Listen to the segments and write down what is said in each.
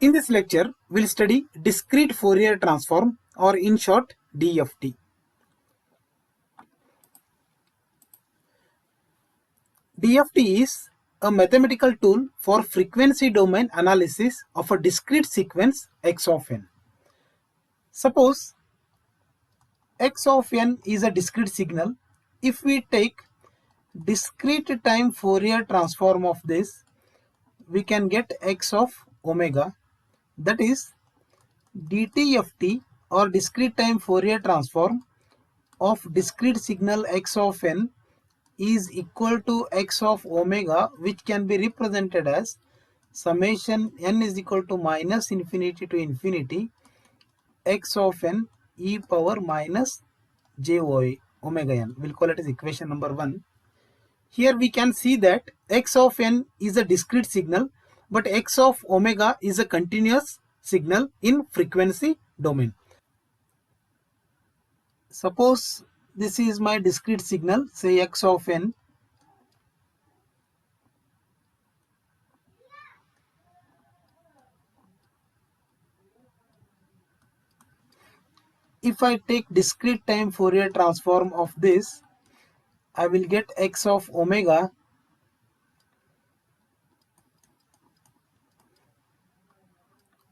In this lecture, we'll study discrete Fourier transform, or in short DFT. DFT is a mathematical tool for frequency domain analysis of a discrete sequence x of n. Suppose x of n is a discrete signal. If we take discrete time Fourier transform of this, we can get x of omega, that is DTFT, or discrete time Fourier transform of discrete signal x of n is equal to x of omega, which can be represented as summation n is equal to minus infinity to infinity x of n e power minus j omega n. We'll call it as equation number 1. Here we can see that x of n is a discrete signal, but x of omega is a continuous signal in frequency domain. Suppose this is my discrete signal, say x of n. If I take discrete time Fourier transform of this, I will get x of omega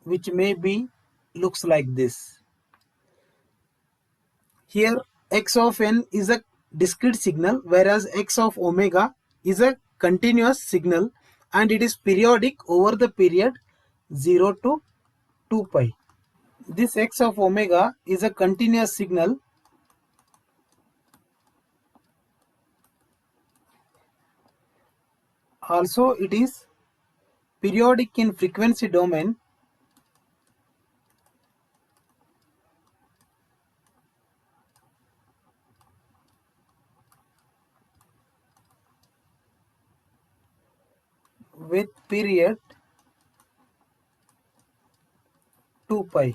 which may be looks like this. Here x of n is a discrete signal, whereas x of omega is a continuous signal and it is periodic over the period 0 to 2 pi. This x of omega is a continuous signal also. It is periodic in frequency domain with period 2 pi.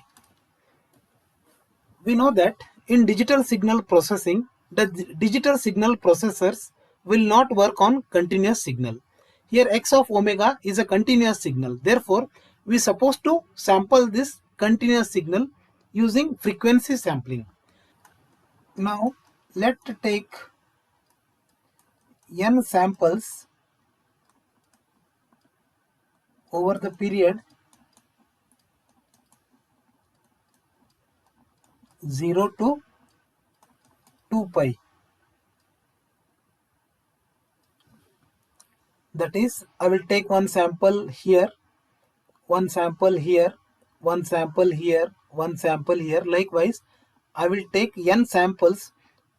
We know that in digital signal processing, the digital signal processors will not work on continuous signal. Here x of omega is a continuous signal. Therefore, we are supposed to sample this continuous signal using frequency sampling. Now, let's take n samples over the period 0 to 2 pi. That is, I will take one sample here, one sample here, one sample here, one sample here. Likewise, I will take n samples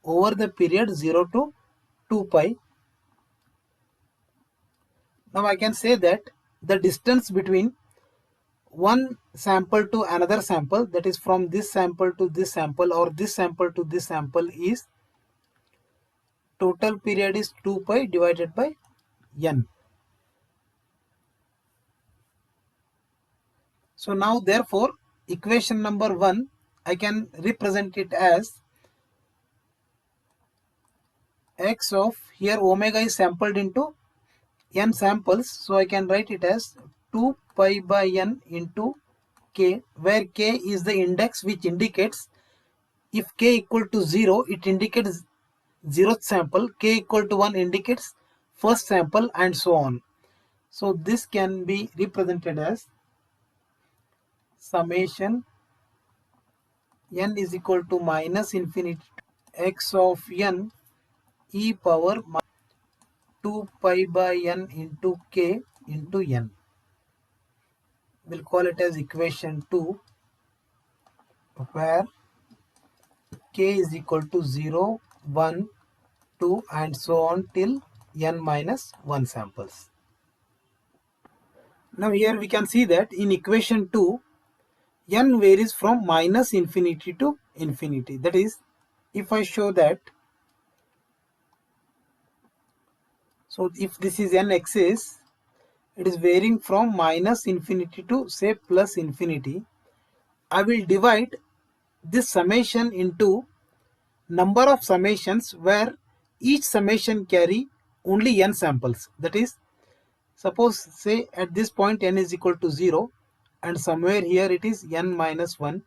over the period 0 to 2 pi. Now I can say that the distance between one sample to another sample, that is from this sample to this sample or this sample to this sample, is total period is 2 pi divided by n. So now therefore equation number 1, I can represent it as x of, here omega is sampled into n samples, so I can write it as 2 pi by n into k, where k is the index which indicates if k equal to 0, it indicates 0th sample, k equal to 1 indicates first sample, and so on. So this can be represented as summation n is equal to minus infinity to x of n e power 2 pi by n into k into n. We'll call it as equation 2, where k is equal to 0, 1, 2 and so on till n minus 1 samples. Now here we can see that in equation 2, n varies from minus infinity to infinity. That is, if I show that, so if this is n axis, it is varying from minus infinity to say plus infinity. I will divide this summation into number of summations where each summation carry only n samples. That is, suppose say at this point n is equal to 0, and somewhere here it is n minus 1.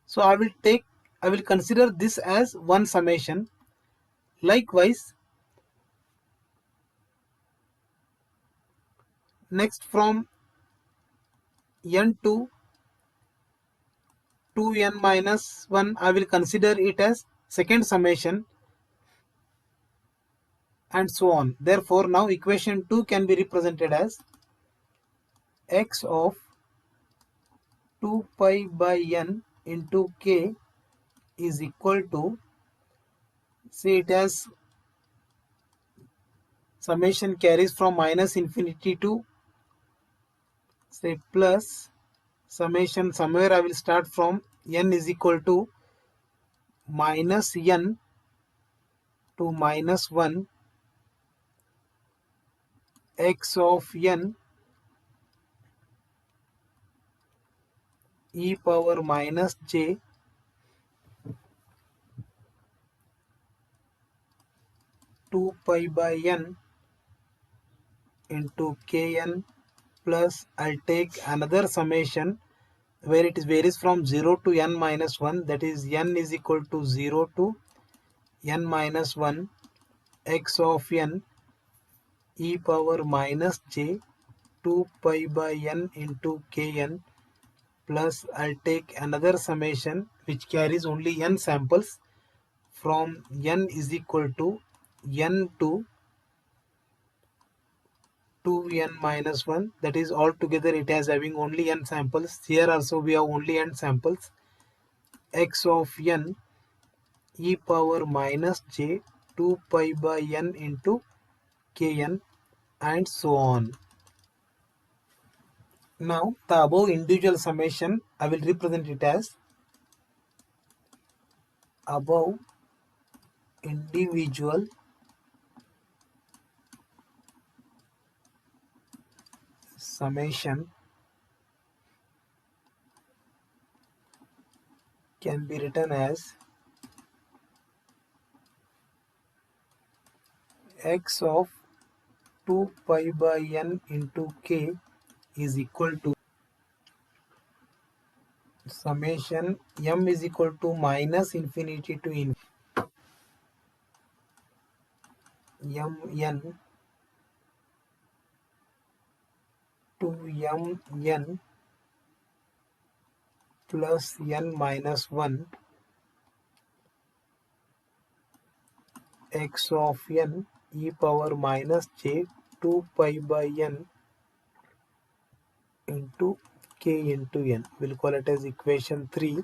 So I will consider this as one summation. Likewise, next from n to n minus 1, I will consider it as second summation, and so on. Therefore, now equation 2 can be represented as x of 2 pi by n into k is equal to, see it as summation carries from minus infinity to, say, plus summation, somewhere I will start from n is equal to minus n to minus 1 x of n e power minus j 2 pi by n into kn, plus I'll take another summation where it varies from 0 to n minus 1, that is n is equal to 0 to n minus 1 x of n e power minus j 2 pi by n into kn, plus I'll take another summation which carries only n samples from n is equal to n to 2n minus 1, that is altogether it has having only n samples. Here also we have only n samples, x of n e power minus j 2 pi by n into kn, and so on. Now the above individual summation I will represent it as above individual summation can be written as x of 2 pi by n into k is equal to summation m is equal to minus infinity to mn to mn plus n minus 1 x of n e power minus j 2 pi by n into k into n. We'll call it as equation 3.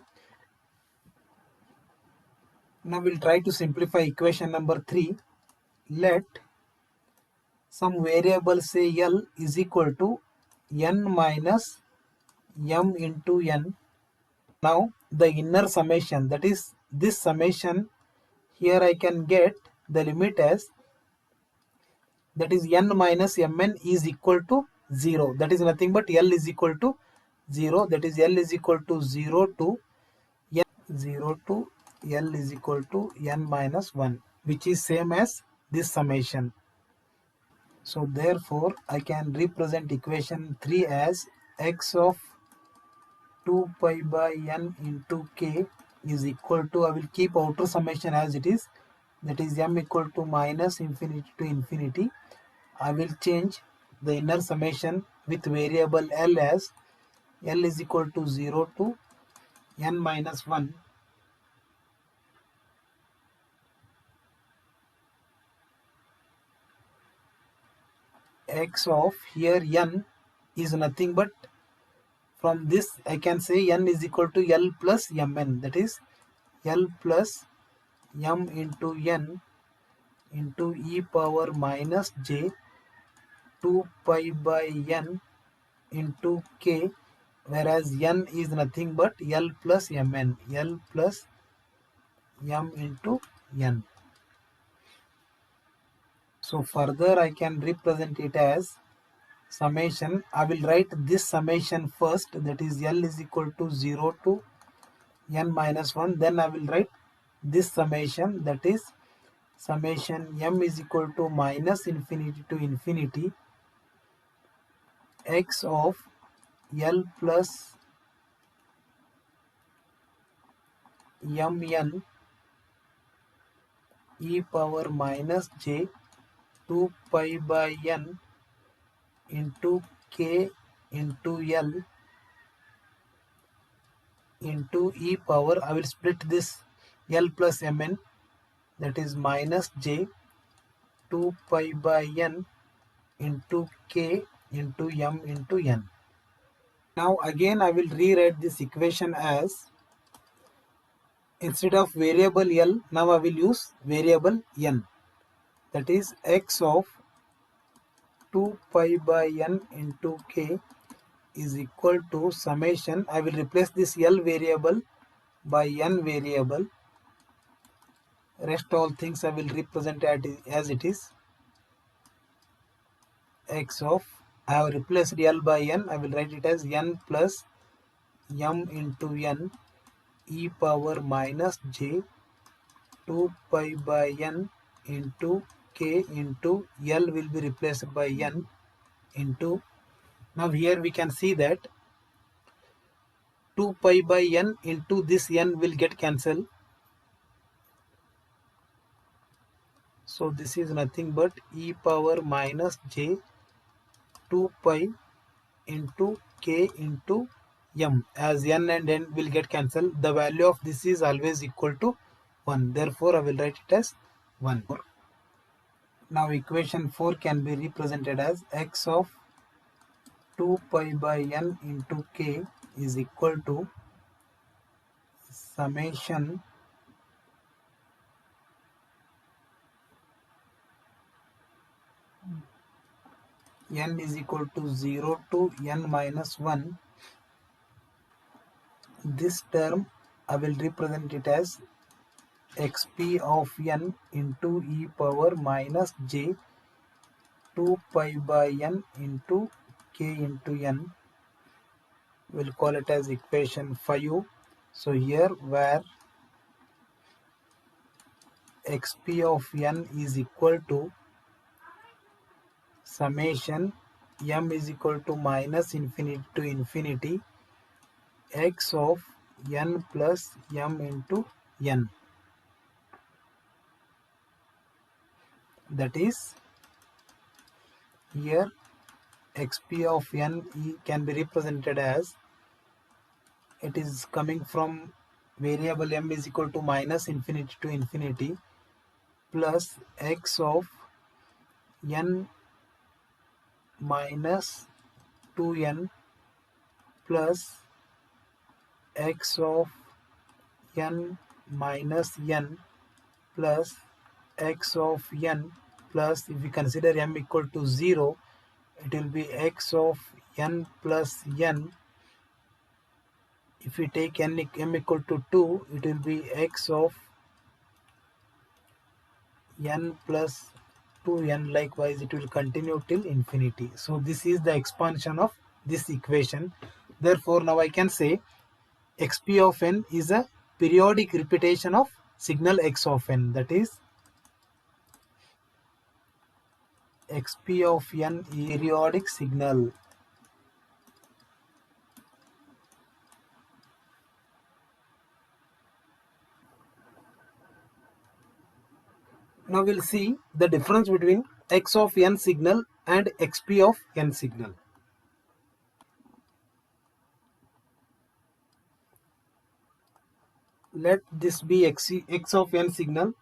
Now we'll try to simplify equation number 3. Let some variable, say L, is equal to n minus m into n. Now the inner summation, that is this summation, here I can get the limit as, that is n minus mn is equal to 0. That is nothing but L is equal to 0. That is L is equal to 0 to n, 0 to L is equal to n minus 1, which is same as this summation. So therefore I can represent equation 3 as x of 2 pi by n into k is equal to, I will keep outer summation as it is, that is m equal to minus infinity to infinity. I will change the inner summation with variable L as L is equal to 0 to n minus 1 x of, here n is nothing but, from this I can say n is equal to L plus mn, that is L plus m into n into e power minus j 2 pi by n into k, whereas n is nothing but L plus mn, L plus m into n. So further I can represent it as summation. I will write this summation first, that is L is equal to 0 to n minus 1. Then I will write this summation, that is summation m is equal to minus infinity to infinity x of L plus mn e power minus j 2 pi by n into k into L into e power, I will split this L plus mn, that is minus j 2 pi by n into k into m into n. Now again I will rewrite this equation as, instead of variable L, now I will use variable n, that is x of 2 pi by n into k is equal to summation. I will replace this L variable by n variable. Rest all things I will represent as it is. X of, I have replaced L by n, I will write it as n plus m into n e power minus j 2 pi by n into k into L will be replaced by n into, now here we can see that 2 pi by n into this n will get cancelled. So this is nothing but e power minus j 2 pi into k into m, as n and n will get cancelled. The value of this is always equal to 1. Therefore, I will write it as 1. Now equation 4 can be represented as x of 2 pi by n into k is equal to summation n is equal to 0 to n minus 1. This term I will represent it as xp of n into e power minus j 2 pi by n into k into n. We'll call it as equation 5. So here where xp of n is equal to summation m is equal to minus infinity to infinity x of n plus m into n. That is, here xp of n can be represented as, it is coming from variable m is equal to minus infinity to infinity plus x of n minus 2n plus x of n minus n plus x of n plus, if we consider m equal to 0, it will be x of n plus n. If we take m equal to 2, it will be x of n plus 2n. Likewise, it will continue till infinity. So this is the expansion of this equation. Therefore, now I can say xp of n is a periodic repetition of signal x of n. That is, xp of n is periodic signal. Now we'll see the difference between x of n signal and xp of n signal. Let this be x of n signal.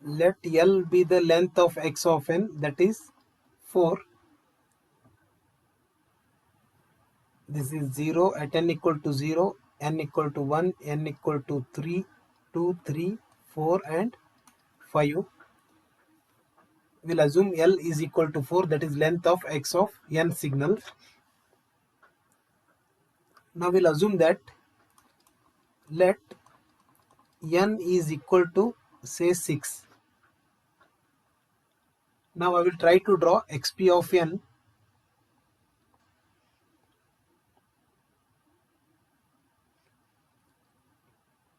Let L be the length of x of n, that is 4. This is 0 at n equal to 0, n equal to 1, n equal to 3, 2, 3, 4 and 5. We'll assume L is equal to 4, that is length of x of n signal. Now we'll assume that let n is equal to say 6. Now I will try to draw xp of n.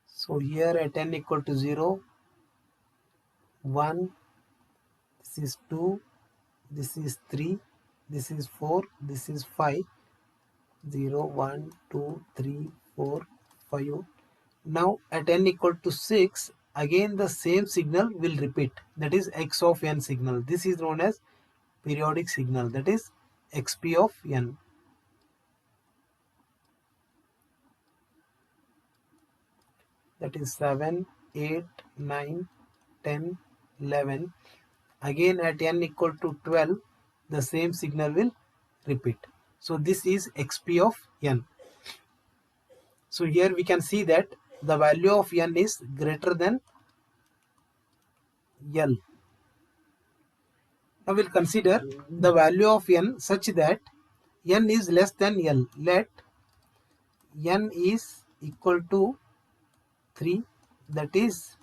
So here at n equal to 0, 1, this is 2, this is 3, this is 4, this is 5, 0, 1, 2, 3, 4, 5. Now at n equal to 6, again the same signal will repeat, that is x of n signal. This is known as periodic signal, that is xp of n. That is 7, 8, 9, 10, 11. Again at n equal to 12, the same signal will repeat. So this is xp of n. So here we can see that the value of n is greater than L. Now we'll consider the value of n such that n is less than L. Let n is equal to 3, that is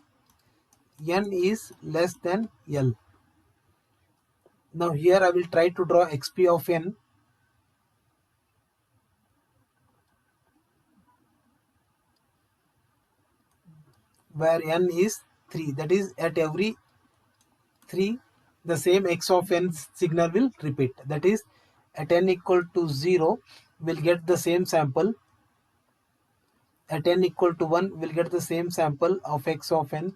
n is less than L. Now here I will try to draw xp of n. Where n is 3, that is at every 3 the same x of n signal will repeat, that is at n equal to 0 we'll get the same sample, at n equal to 1 we'll get the same sample of x of n,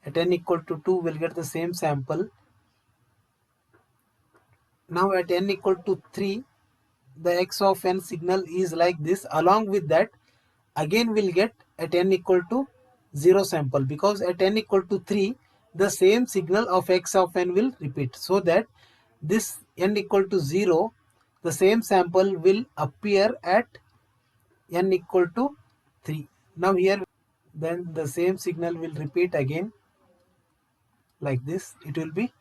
at n equal to 2 we'll get the same sample. Now at n equal to 3 the x of n signal is like this. Along with that again we'll get at n equal to 0 sample, because at n equal to 3 the same signal of x of n will repeat, so that this n equal to 0 the same sample will appear at n equal to 3. Now here then the same signal will repeat again like this, it will be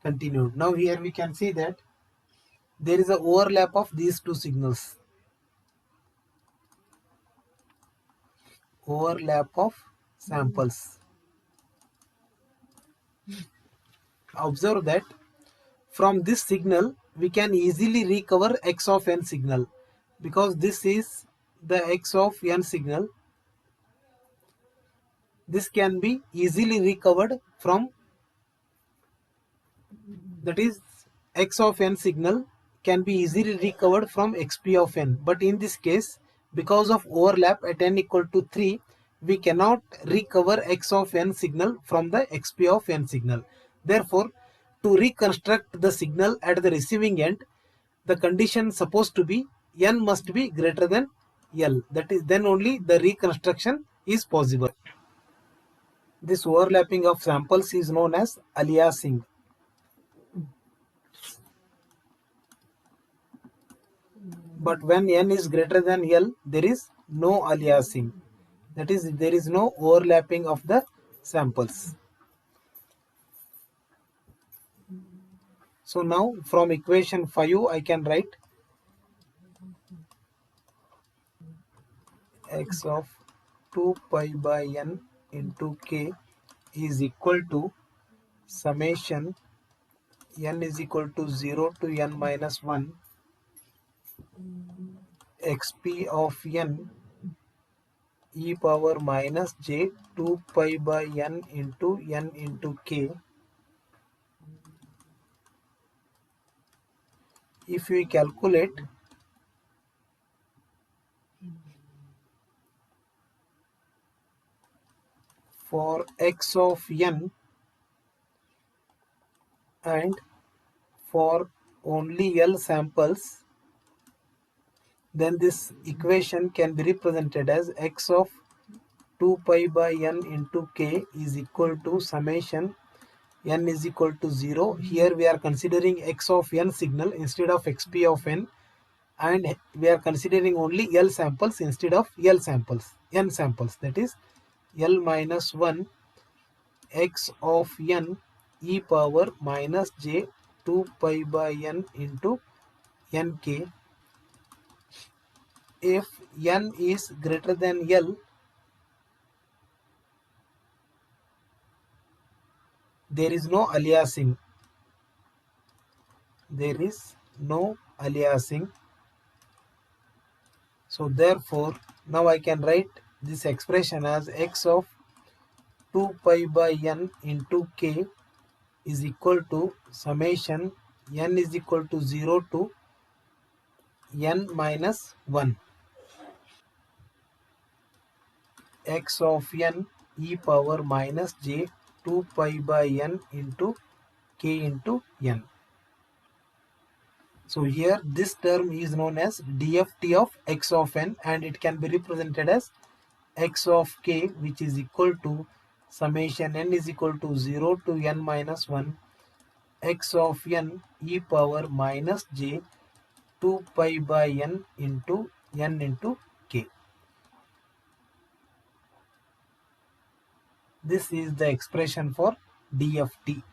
continued. Now here we can see that there is an overlap of these two signals, overlap of samples. Observe that from this signal we can easily recover x of n signal, because this is the x of n signal. This can be easily recovered from, that is x of n signal can be easily recovered from xp of n. But in this case, because of overlap at n equal to 3, we cannot recover x of n signal from the xp of n signal. Therefore, to reconstruct the signal at the receiving end, the condition supposed to be n must be greater than L. That is, then only the reconstruction is possible. This overlapping of samples is known as aliasing. But when n is greater than L, there is no aliasing. That is, there is no overlapping of the samples. So now from equation 5 I can write x of 2 pi by n into k is equal to summation n is equal to 0 to n minus 1 xp of n e power minus j 2 pi by n into k. If we calculate for x of n and for only L samples, then this equation can be represented as x of 2 pi by n into k is equal to summation n is equal to 0. Here we are considering x of n signal instead of xp of n, and we are considering only L samples instead of L samples, n samples, that is L minus 1 x of n e power minus j 2 pi by n into nk. If n is greater than L, there is no aliasing. there is no aliasing. So therefore now I can write this expression as x of 2 pi by n into k is equal to summation n is equal to 0 to n minus 1 x of n e power minus j 2 pi by n into k into n. So here this term is known as dft of x of n, and it can be represented as x of k, which is equal to summation n is equal to 0 to n minus 1 x of n e power minus j 2 pi by n into k. This is the expression for dft.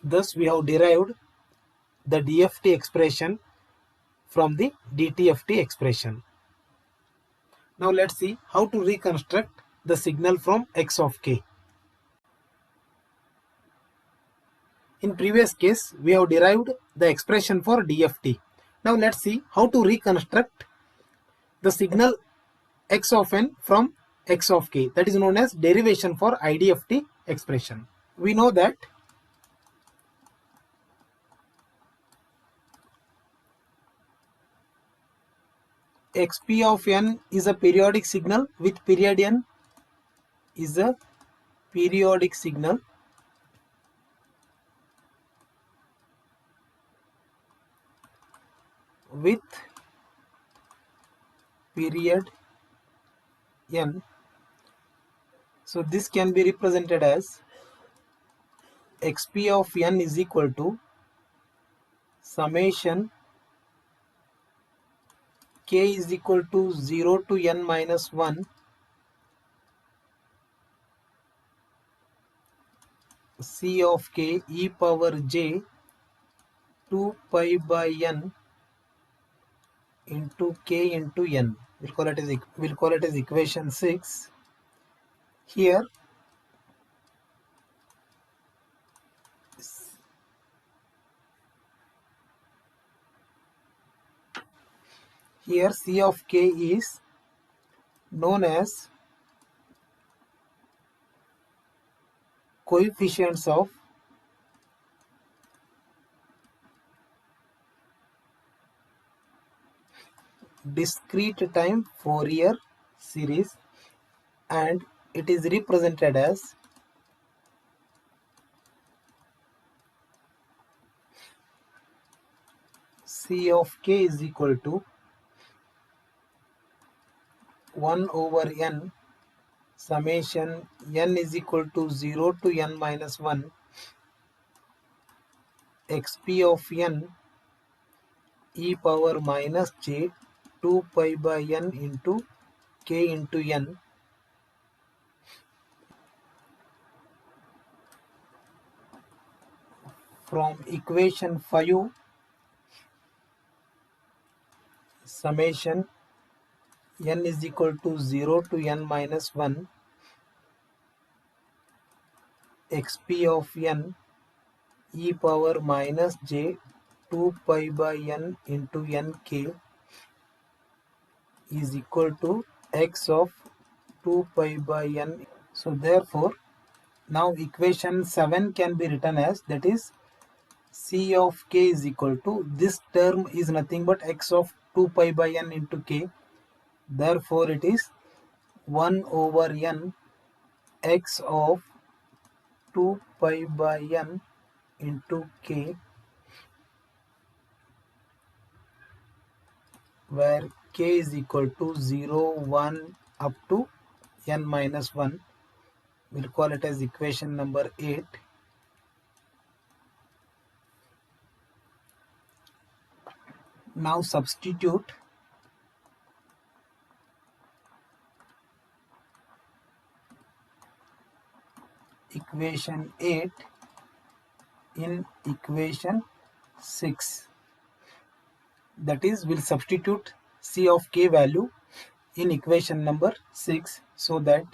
Thus we have derived the dft expression from the dtft expression. Now let's see how to reconstruct the signal from x of k. In previous case, we have derived the expression for dft. Now let's see how to reconstruct the signal x of n from x of k. That is known as derivation for IDFT expression. We know that xp of n is a periodic signal with period n is a periodic signal with period n. So this can be represented as xp of n is equal to summation k is equal to 0 to n minus 1 c of k e power j 2 pi by n into k into n. We'll call it as equation 6. Here c of k is known as coefficients of discrete time Fourier series, and it is represented as c of k is equal to 1 over n summation n is equal to 0 to n minus 1 xp of n e power minus j 2 pi by n into k into n. From equation 5, summation n is equal to 0 to n minus 1 xp of n e power minus j 2 pi by n into nk is equal to x of 2 pi by n. So therefore now equation 7 can be written as, that is c of k is equal to, this term is nothing but x of 2 pi by n into k, therefore it is 1 over n x of 2 pi by n into k, where k is equal to 0, 1 up to n minus 1. We'll call it as equation number 8. Now substitute equation 8 in equation 6. That is, we'll substitute c of k value in equation number 6, so that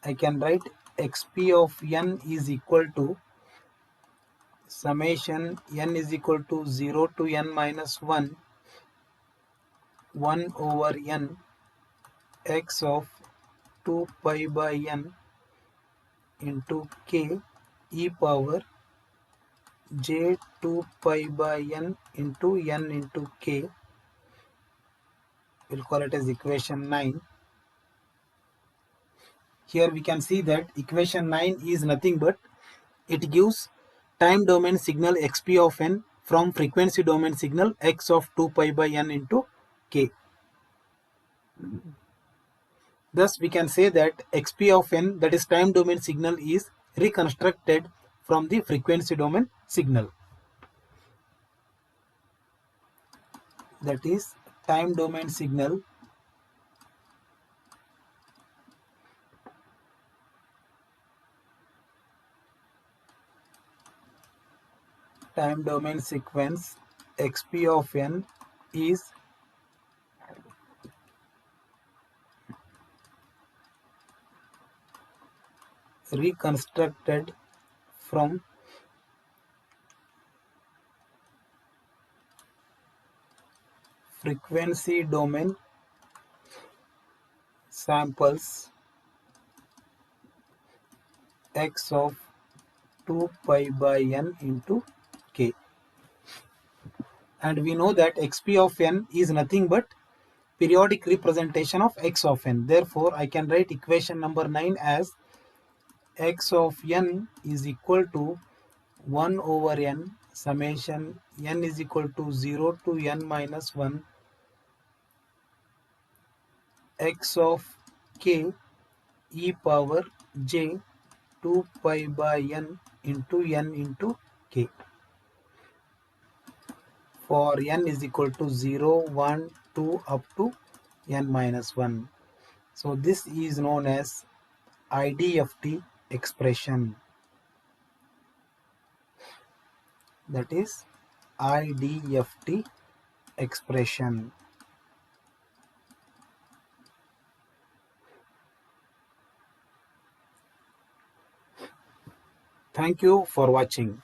I can write xp of n is equal to summation n is equal to 0 to n minus 1 1 over n x of 2 pi by n into k e power j 2 pi by n into k. We'll call it as equation 9. Here we can see that equation 9 is nothing but it gives time domain signal xp of n from frequency domain signal x of 2 pi by n into k. Thus we can say that xp of n, that is time domain signal, is reconstructed from the frequency domain signal. That is time domain signal time domain sequence xp of n is reconstructed from frequency domain samples x of 2 pi by n into k. And we know that xp of n is nothing but periodic representation of x of n. Therefore, I can write equation number 9 as x of n is equal to 1 over n summation n is equal to 0 to n minus 1 x of k e power j 2 pi by n into k for n is equal to 0, 1, 2 up to n minus 1. So this is known as IDFT expression. That is IDFT expression. Thank you for watching.